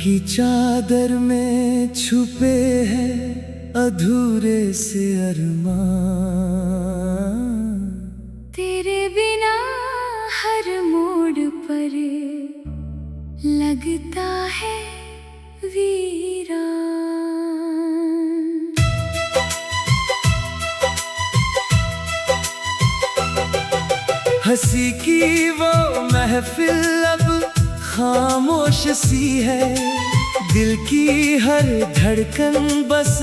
की चादर में छुपे हैं अधूरे से अरमान। तेरे बिना हर मोड़ पर लगता है वीरान। हंसी की वो महफिल अब खामोश सी है, दिल की हर धड़कन बस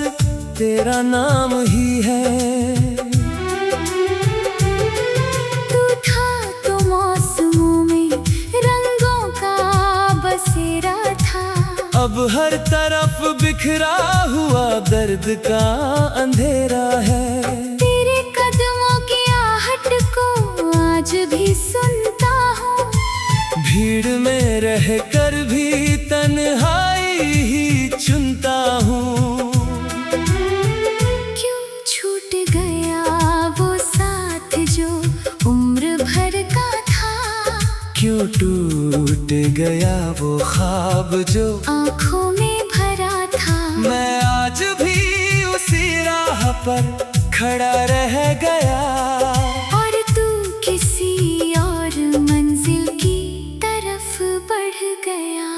तेरा नाम ही है। तू था तो मौसमों में रंगों का बसेरा था, अब हर तरफ बिखरा हुआ दर्द का अंधेरा है। तेरे कदमों की आहट को आज भी सुनता हूँ, भीड़ में रहकर भी तन्हाई ही चुनता हूँ। क्यों छूट गया वो साथ जो उम्र भर का था, क्यों टूट गया वो ख्वाब जो आँखों में भरा था। मैं आज भी उसी राह पर खड़ा रह गया, और तू किसी और मंजिल की तरफ बढ़ गया।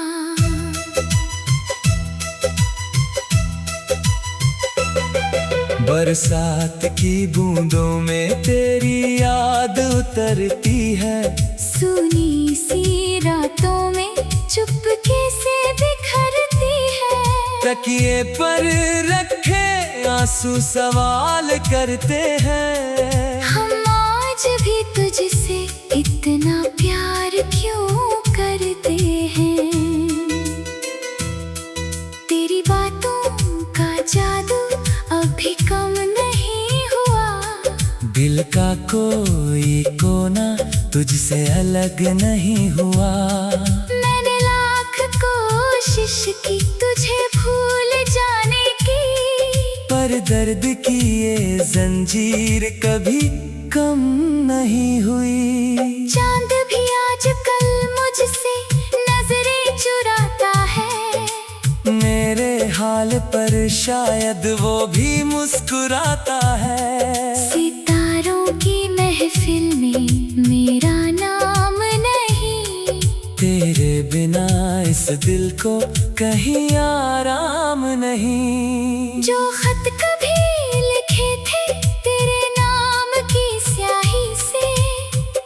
बरसात की बूंदों में तेरी याद उतरती है, सुनी सी रातों में चुपके से बिखरती है। तकिए पर रखे आंसू सवाल करते हैं, हम आज भी तुझसे इतना प्यार क्यों करते हैं। तेरी बातों का जादू अभी कम नहीं हुआ, दिल का कोई कोना तुझसे अलग नहीं हुआ। मैंने लाख कोशिश की तुझे भूल जाने की, पर दर्द की ये जंजीर कभी कम नहीं हुई। चांद भी आजकल मुझसे नजरें चुराता है, मेरे हाल पर शायद वो भी मुस्कुराता है। सितारों की महफिल में मेरा नाम नहीं, तेरे बिना इस दिल को कहीं आराम नहीं। जो खत कभी लिखे थे तेरे नाम की स्याही से,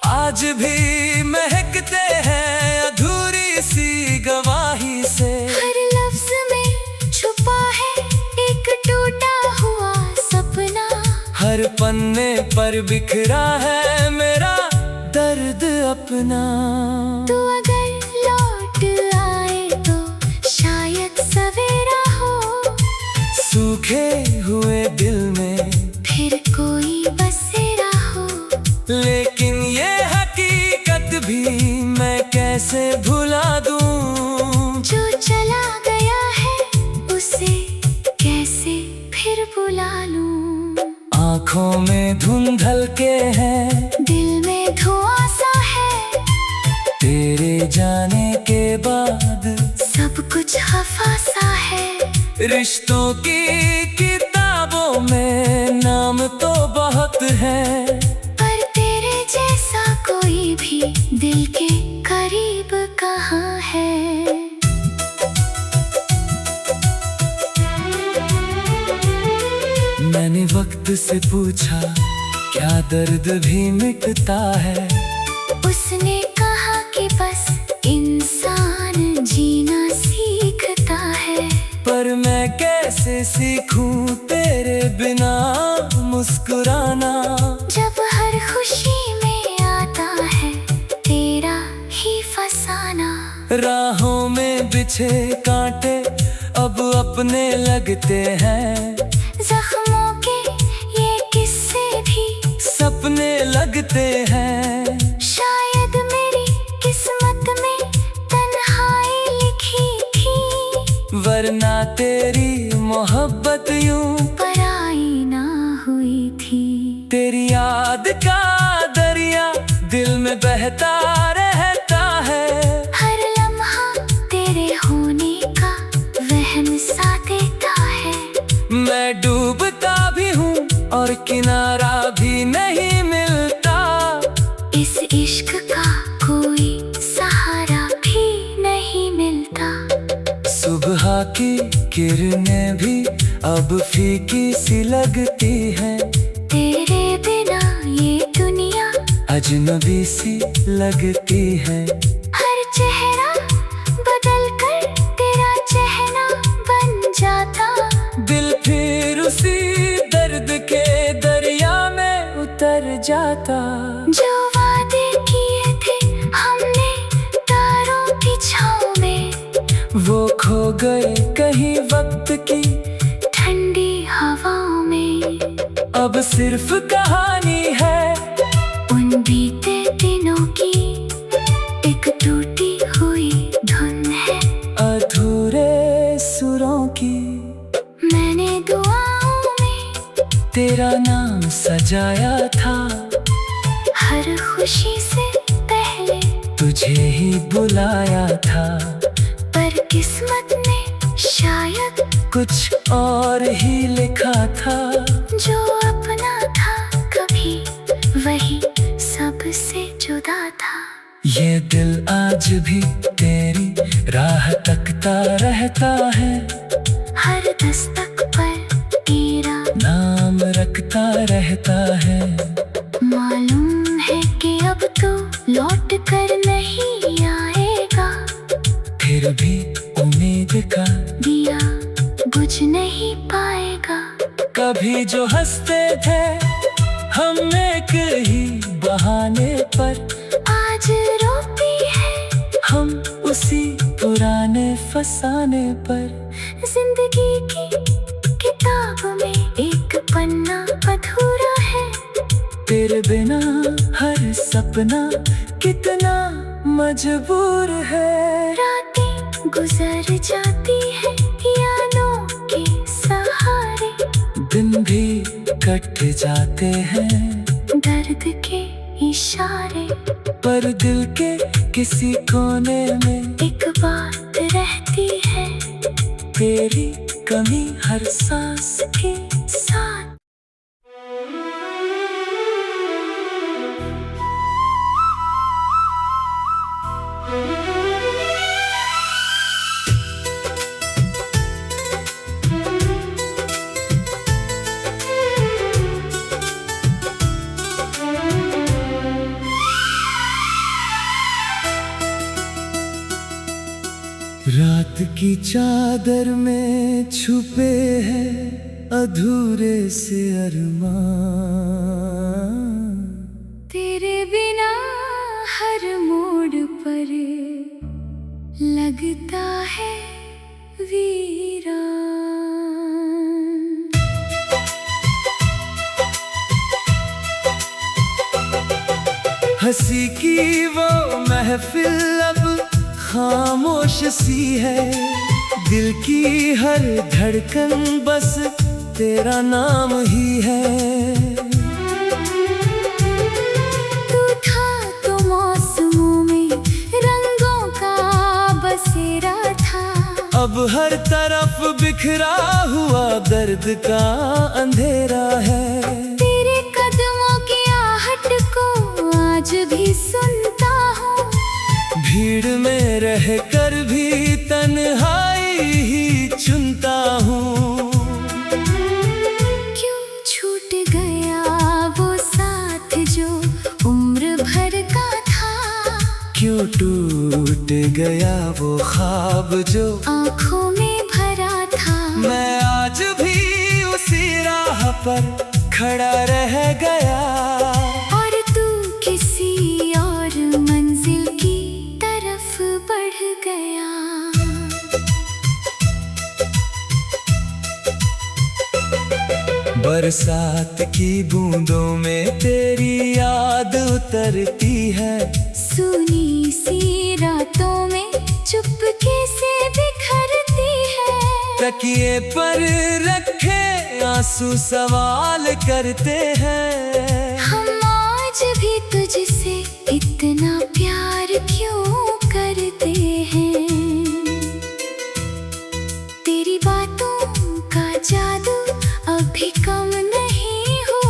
आज भी महकते हैं अधूरी सी गवाही से। हर लफ्ज में छुपा है एक टूटा हुआ सपना, हर पन्ने पर बिखरा है मेरा दर्द अपना। तू अगर लौट आए तो शायद सवेरा हो, सूखे हुए दिल में फिर कोई बसेरा हो। लेकिन ये हकीकत भी मैं कैसे भुला दूं, जो चला गया है उसे कैसे फिर बुला लूं। आँखों में धुंधल के हैं, दिल में धुआं सा है, तेरे जाने के बाद सब कुछ खफा सा है। रिश्तों की किताबों में नाम तो बहुत है, पर तेरे जैसा कोई भी दिल के करीब कहाँ है। मैंने वक्त से पूछा क्या दर्द भी मिटता है, उसने कहा कि बस इंसान जीना सीखता है। पर मैं कैसे सीखूं तेरे बिना मुस्कुराना, जब हर खुशी में आता है तेरा ही फसाना। राहों में बिछे कांटे अब अपने लगते हैं, जख्मों के ये किस्से भी सपने लगते हैं। शायद मेरी किस्मत में तन्हाई लिखी थी, वरना तेरी मोहब्बत यूं पराई ना हुई थी। तेरी याद का दरिया दिल में बहता रहता है, हर लम्हा तेरे होने का और किनारा भी नहीं मिलता। इस इश्क का कोई सहारा भी नहीं मिलता। सुबह की किरणें भी अब फीकी सी लगती हैं। तेरे बिना ये दुनिया अजनबी सी लगती है। हर चेहरा बदल कर तेरा चेहरा बन जाता। दिल फिर उसी दर्द के दरिया में उतर जाता। जो वादे किए थे हमने तारों की छाँव में, वो खो गए कहीं वक्त की ठंडी हवाओं में। अब सिर्फ कहानी है उन बीते दिनों की, एक टूटी हुई धुन है अधूरे सुरों की। मैंने दुआओं में तेरा नाम सजाया था। हर खुशी से पहले तुझे ही बुलाया था। पर किस्मत ने शायद कुछ और ही लिखा था। जो अपना था कभी वही सबसे जुदा था। ये दिल आज भी तेरी राह तकता रहता है। हर दस्तक पर तेरा नाम रखता रहता है। मालूम है कि अब तो लौट कर नहीं आएगा। फिर भी उम्मीद का दिया बुझ नहीं पाएगा। कभी जो हंसते थे हम एक ही बहाने पर, आज रोती है हम उसी पुराने फसाने पर। जिंदगी की किताब में एक पन्ना अधूरा है। तेरे बिना हर सपना कितना मजबूर है। रातें गुजर जाती है यादों के सहारे। दिन भी कट जाते हैं दर्द के इशारे। पर दिल के किसी कोने में एक बात रहती है, तेरी कमी हर सांस के साथ। रात की चादर में छुपे हैं अधूरे से अरमान। तेरे बिना हर मोड़ पर लगता है वीरान। हंसी की वो महफिल अब खामोश सी है। दिल की हर धड़कन बस तेरा नाम ही है। तू था तो मौसमों में रंगों का बसेरा था। अब हर तरफ बिखरा हुआ दर्द का अंधेरा है। तेरे कदमों की आहट को आज भी सुनता हूँ। भीड़ में रहकर भी तन्हाई ही चुनता हूँ। क्यों छूट गया वो साथ जो उम्र भर का था। क्यों टूट गया वो ख्वाब जो आँखों में भरा था। मैं आज भी उसी राह पर खड़ा रह गया। और तू किसी और मंजिल की तरफ बढ़ गया। बरसात की बूंदों में तेरी याद उतरती है। सुनी सी रातों में चुपके से बिखरती है। तकिए पर रखे आंसू सवाल करते हैं। हम आज भी तुझसे इतना प्यार क्यों करते हैं। तेरी बातों का जादू अभी कम नहीं हुआ।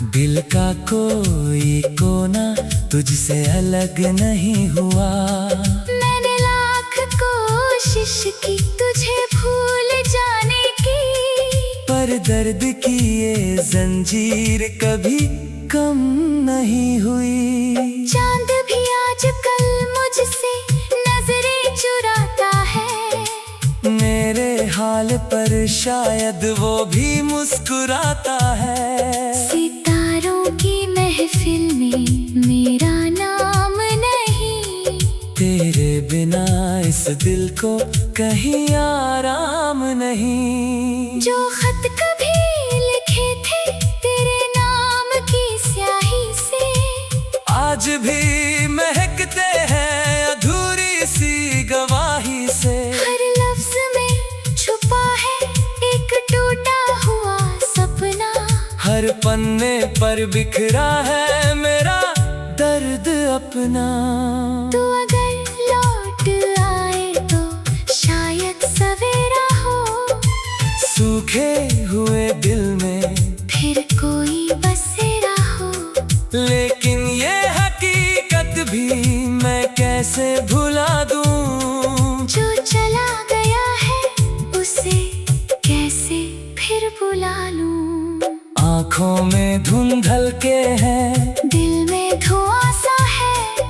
दिल का कोई कोना तुझसे अलग नहीं हुआ। मैंने लाख कोशिश की तुझे भूल जाने की, पर दर्द की ये जंजीर कभी कम नहीं हुई। चांद भी आजकल मुझसे नजरें चुराता है, मेरे हाल पर शायद वो भी मुस्कुराता है। सितारों की महफिल में मेरा नाम नहीं, तेरे बिना इस दिल को कहीं आराम नहीं। जो खत कभी लिखे थे तेरे नाम की स्याही से, आज भी महकते हैं अधूरी सी गवाही से। हर लफ्ज में छुपा है एक टूटा हुआ सपना, हर पन्ने पर बिखरा है मेरा दर्द अपना। तू अगर लौट आए तो शायद सवेरा हो, सूखे हुए दिल में फिर कोई बसेरा हो। लेकिन ये हकीकत भी मैं कैसे भुला दूं। जो चला गया है उसे कैसे फिर बुला लूं। आँखों में धुंधल के हैं, दिल में धुआं सा है,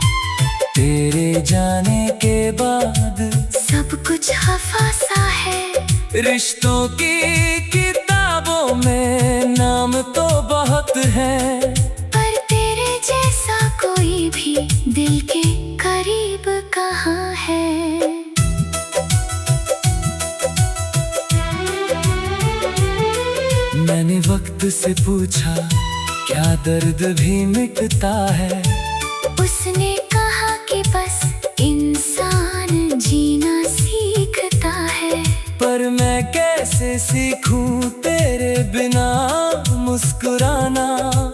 तेरे जाने के बाद सब कुछ खफा सा है। रिश्तों की किताबों में नाम तो बहुत है, पर तेरे जैसा कोई भी दिल के करीब कहाँ है। मैंने वक्त से पूछा क्या दर्द भी मिटता है, उसने कहा कि बस इंसान जीना सीखता है। पर मैं कैसे सीखूं तेरे बिना मुस्कुराना।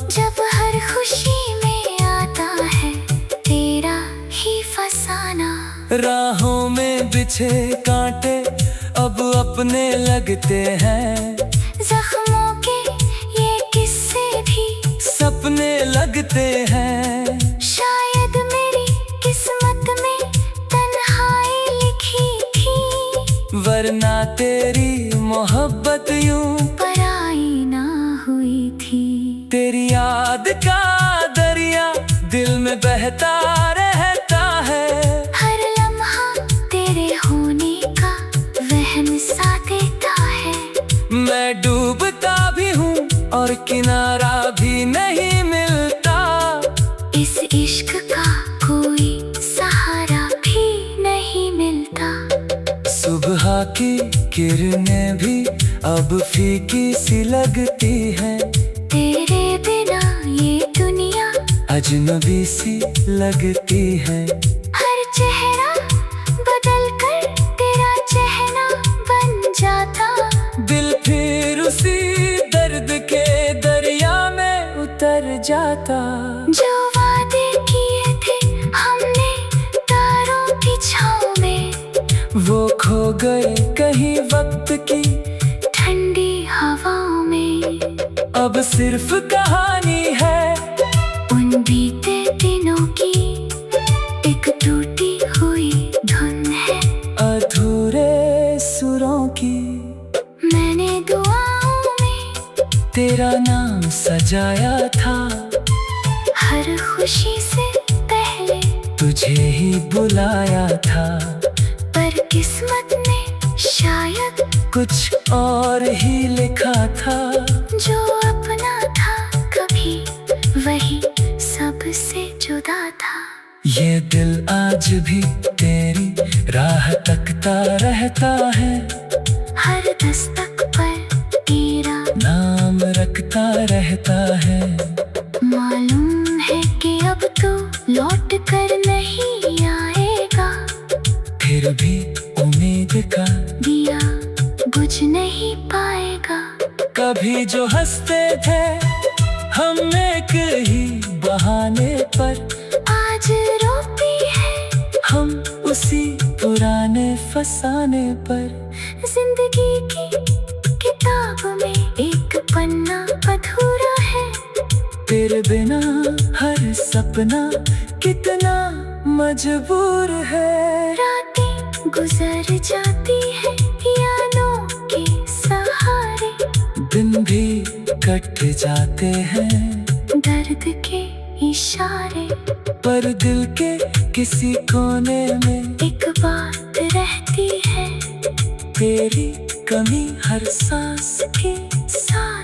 जब हर खुशी में आता है तेरा ही फसाना, राहों में बिछे कांटे अब अपने लगते हैं, जख्मों के ये किस्से भी सपने लगते हैं। शायद मेरी किस्मत में तन्हाई लिखी थी, वरना तेरी मोहब्बत यूं पराई ना हुई थी। तेरी याद का दरिया दिल में बहता रहता है, हर लम्हा तेरे होने का वहम सा देता है। मैं डूबता भी हूँ और किनारा भी नहीं मिलता। इस इश्क का कोई सहारा भी नहीं मिलता। सुबह की किरणें भी अब फीकी सी लगती है, तेरे बिना ये दुनिया अजनबी सी लगती है। हर चेहरा बदल कर तेरा चेहरा बन जाता, दिल फिर उसी दर्द के दरिया में उतर जाता। जो वादे किए थे हमने तारों की छाँव में, वो खो गए कहीं वक्त की ठंडी हवाओं में। अब सिर्फ कहानी है उन बीते दिनों की, एक टूटी हुई धुन है अधूरे सुरों की। मैंने दुआओं में तेरा नाम सजाया था, हर खुशी से पहले तुझे ही बुलाया था। पर किस्मत ने शायद कुछ और ही लिखा था, जो अपना था कभी वही सबसे जुदा था। ये दिल आज भी तेरी राह तकता रहता है, हर दस्तक पर तेरा नाम रखता रहता है। मालूम है कि अब तो लौट कर नहीं आएगा, फिर भी उम्मीद का दिया बुझ नहीं पाएगा। कभी जो हंसते थे हम एक ही बहाने पर, आज रोती है हम उसी पुराने फसाने पर। जिंदगी की किताब में एक पन्ना अधूरा है, तेरे बिना हर सपना कितना मजबूर है। रातें गुजर जाती है यादों के सहारे, दिन भी कट जाते हैं दर्द के इशारे, पर दिल के किसी कोने में एक बात रहती है, तेरी कमी हर सांस के साथ।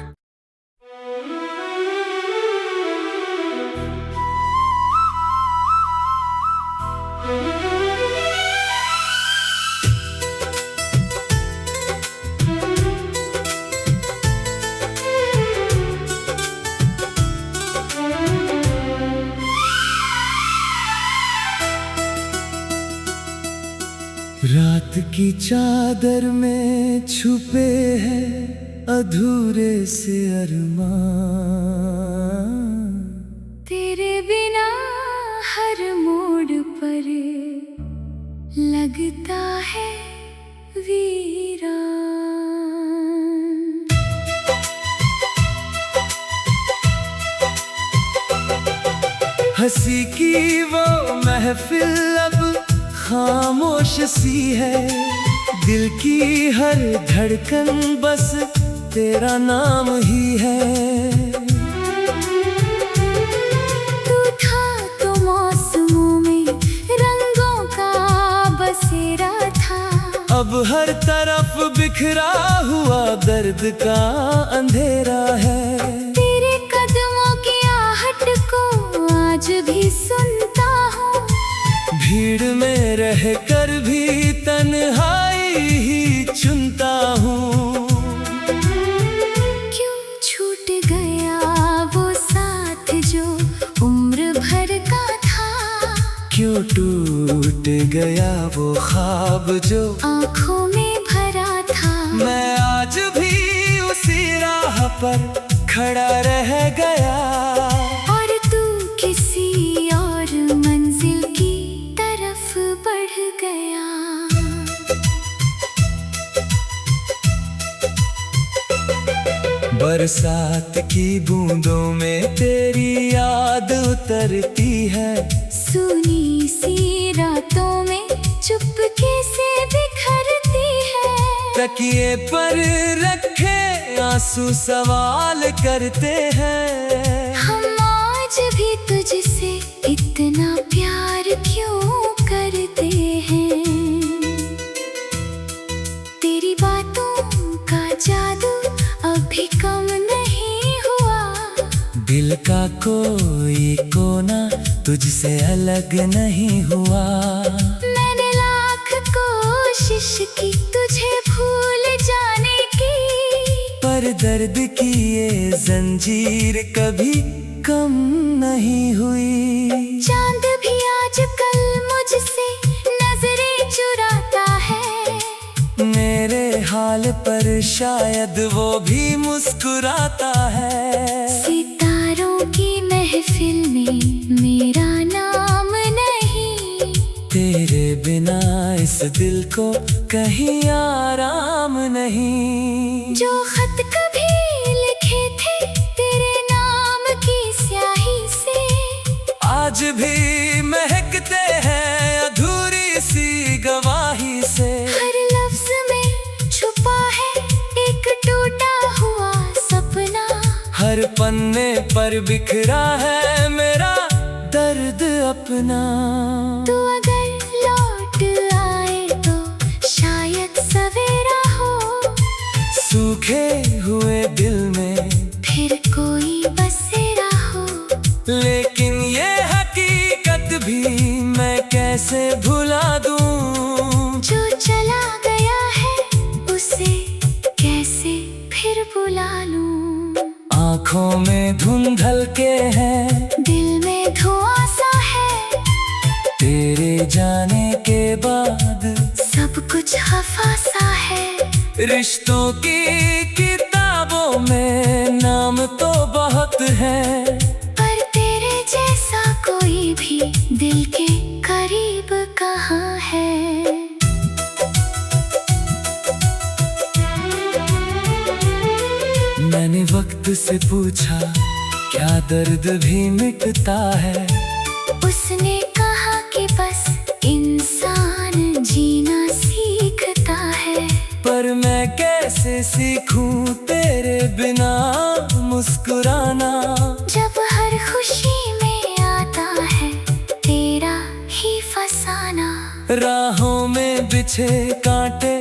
रात की चादर में छुपे हैं अधूरे से अरमान, तेरे बिना हर मोड़ पर लगता है वीरान। हंसी की वो महफिल अब खामोश सी है, दिल की हर धड़कन बस तेरा नाम ही है। तू था तो मौसमों में रंगों का बसेरा था, अब हर तरफ बिखरा हुआ दर्द का अंधेरा है। तेरे कदमों की आहट को आज भी सुनता हूँ, भीड़ में रह कर भी तन्हाई ही चुनता हूँ। क्यों छूट गया वो साथ जो उम्र भर का था, क्यों टूट गया वो ख्वाब जो आँखों में भरा था। मैं आज भी उसी राह पर खड़ा रह गया, और तू किसी और मंजिल की तरफ बढ़ गया। बरसात की बूंदों में तेरी याद उतरती है, सुनी सी रातों में चुपके से बिखरती है। तकिए पर रखे आंसू सवाल करते हैं, हम आज भी तुझसे इतना प्यार क्यों करते हैं। तेरी बातों का जादू अभी कम नहीं हुआ, दिल का कोई कोना तुझसे अलग नहीं हुआ। मैंने लाख कोशिश की तुझे भूल जाने की, पर दर्द की ये जंजीर कभी कम नहीं हुई। चांद भी आजकल मुझसे नजरें चुराता है, मेरे हाल पर शायद वो भी मुस्कुराता है। सितारों की महफिल में मेरा नाम नहीं, तेरे बिना इस दिल को कहीं आराम नहीं। जो खत कभी लिखे थे तेरे नाम की स्याही से, आज भी महकते हैं अधूरी सी गवाही से। हर लफ्ज में छुपा है एक टूटा हुआ सपना, हर पन्ने पर बिखरा है मेरा दर्द अपना। तू अगर लौट आए तो शायद सवेरा हो, सूखे हुए दिल में फिर कोई बसेरा हो। लेकिन ये हकीकत भी मैं कैसे भुला दूं, जो चला गया है उसे कैसे फिर बुला लूं। आँखों में धुंधल के हैं, दिल में धुआं सा है, तेरे जाने के बाद सब कुछ खफा सा है। रिश्तों की किताबों में नाम तो बहुत है, पर तेरे जैसा कोई भी दिल के करीब कहाँ है। मैंने वक्त से पूछा क्या दर्द भी मिटता है। उसने कहा कि बस इंसान जीना सीखता है। पर मैं कैसे सीखूं तेरे बिना मुस्कुराना। जब हर खुशी में आता है तेरा ही फसाना। राहों में बिछे कांटे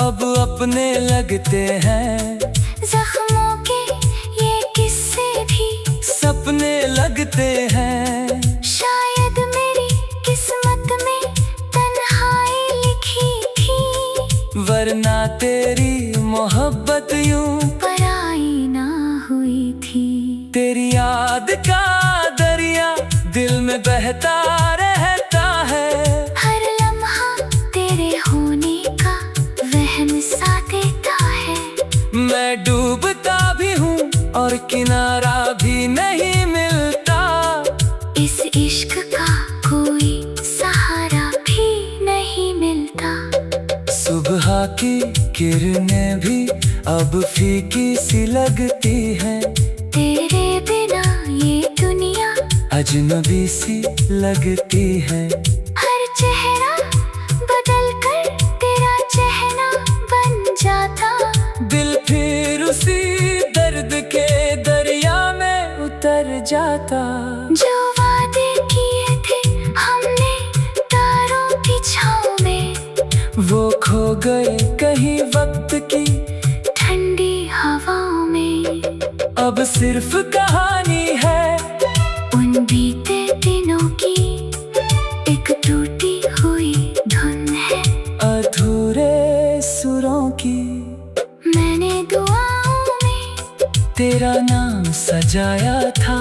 अब अपने लगते हैं। जख्मों के ये किस्से भी सपने लगते हैं। शायद मेरी किस्मत में तन्हाई लिखी थी, वरना तेरी मोहब्बत यूं पराई ना हुई थी। तेरी याद का दरिया दिल में बहता रहता है। हर लम्हा तेरे होने का वहम सा देता है। मैं डूबता भी हूँ और किनारा भी नहीं मिलता। इस इश्क का कोई सहारा भी नहीं मिलता। सुबह की किरणें भी अब फीकी सी लगती हैं। तेरे बिना ये दुनिया अजनबी सी लगती है। हर चेहरा बदल कर तेरा चेहरा बन जाता। दिल फिर उसी दर्द के दरिया में उतर जाता। जो वादे किए थे हमने तारों की छाँव में, वो खो गए कहीं वक्त की ठंडी हवाओं में। अब सिर्फ कहानी है उन बीते दिनों की, एक टूटी हुई धुन है अधूरे सुरों की। मैंने दुआओं में तेरा नाम सजाया था।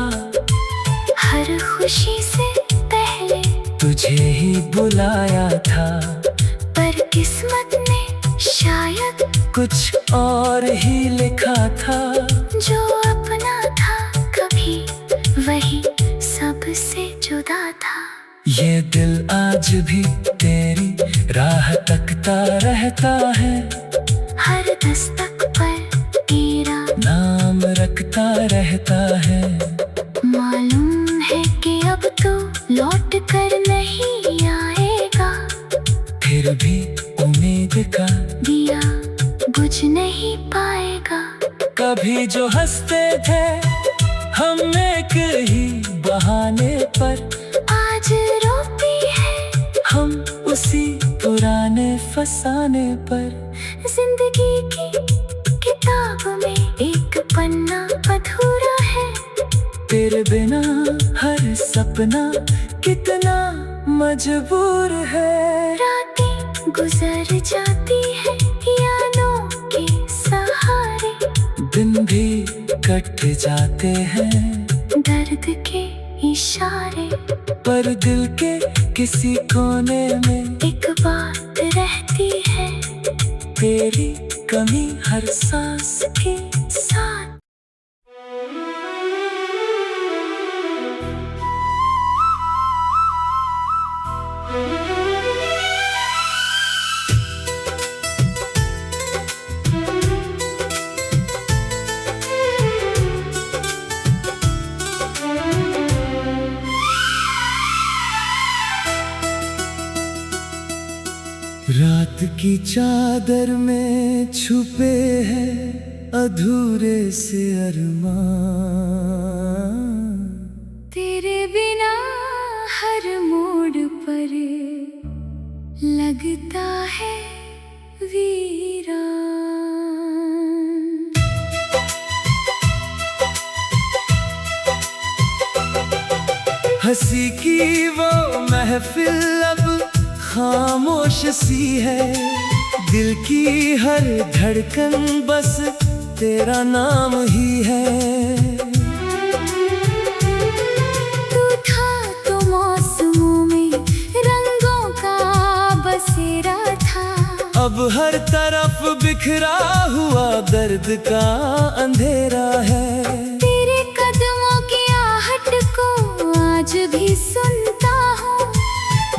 हर खुशी से पहले तुझे ही बुलाया था। पर किस्मत ने शायद कुछ और ही लिखा था। जो अपना था कभी वही सबसे जुदा था। ये दिल आज भी तेरी राह तकता रहता है। हर दस्तक पर तेरा नाम रखता रहता है। मालूम है कि अब तो लौट कर नहीं आएगा। फिर भी उम्मीद का दिया बुझ नहीं पाएगा। कभी जो हंसते थे हम एक ही बहाने पर, आज रोती है हम उसी पुराने फसाने पर। जिंदगी की किताब में एक पन्ना अधूरा है। तेरे बिना हर सपना कितना मजबूर है। रातें गुजर जाती है यादों के सहारे। दिन भी कट जाते हैं दर्द के इशारे। पर दिल के किसी कोने में एक बात रहती है तेरी कमी हर सांस के साथ। रात की चादर में छुपे हैं अधूरे से अरमान। तेरे बिना हर मोड़ पर लगता है वीरान। हंसी की वो महफिल अब खामोश सी है। दिल की हर धड़कन बस तेरा नाम ही है। तू था तो मौसमों में रंगों का बसेरा था। अब हर तरफ बिखरा हुआ दर्द का अंधेरा है। तेरे कदमों की आहट को आज भी सुनता हूँ।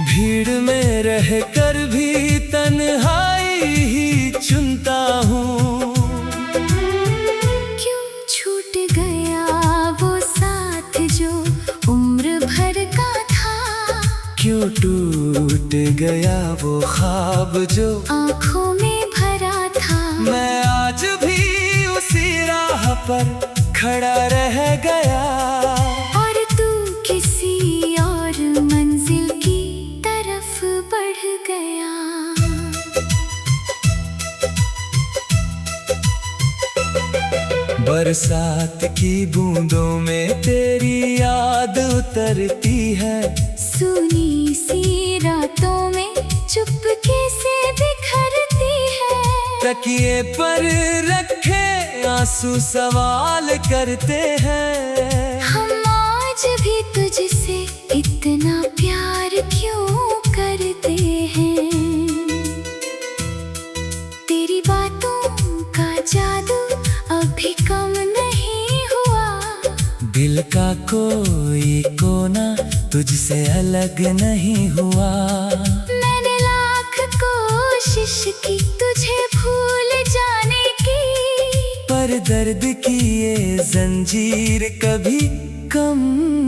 भीड़ में रह कर भी तन्हाई ही चुनता हूँ। क्यों छूट गया वो सा गया वो ख्वाब जो आँखों में भरा था। मैं आज भी उसी राह पर खड़ा रह गया। और तू किसी और मंजिल की तरफ बढ़ गया। बरसात की बूंदों में तेरी याद उतरती है। सुनी सी रातों में चुपके से बिखरती है। तकिए पर रखे आंसू सवाल करते हैं। हम आज भी तुझसे इतना प्यार क्यों करते हैं? तेरी बातों का जादू अभी कम नहीं हुआ। दिल का कोई कोना तुझसे अलग नहीं हुआ। मैंने लाख कोशिश की तुझे भूल जाने की, पर दर्द की ये जंजीर कभी कम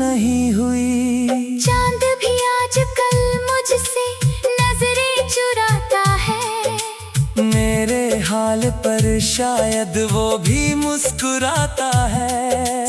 नहीं हुई। चांद भी आजकल मुझसे नजरें चुराता है। मेरे हाल पर शायद वो भी मुस्कुराता है।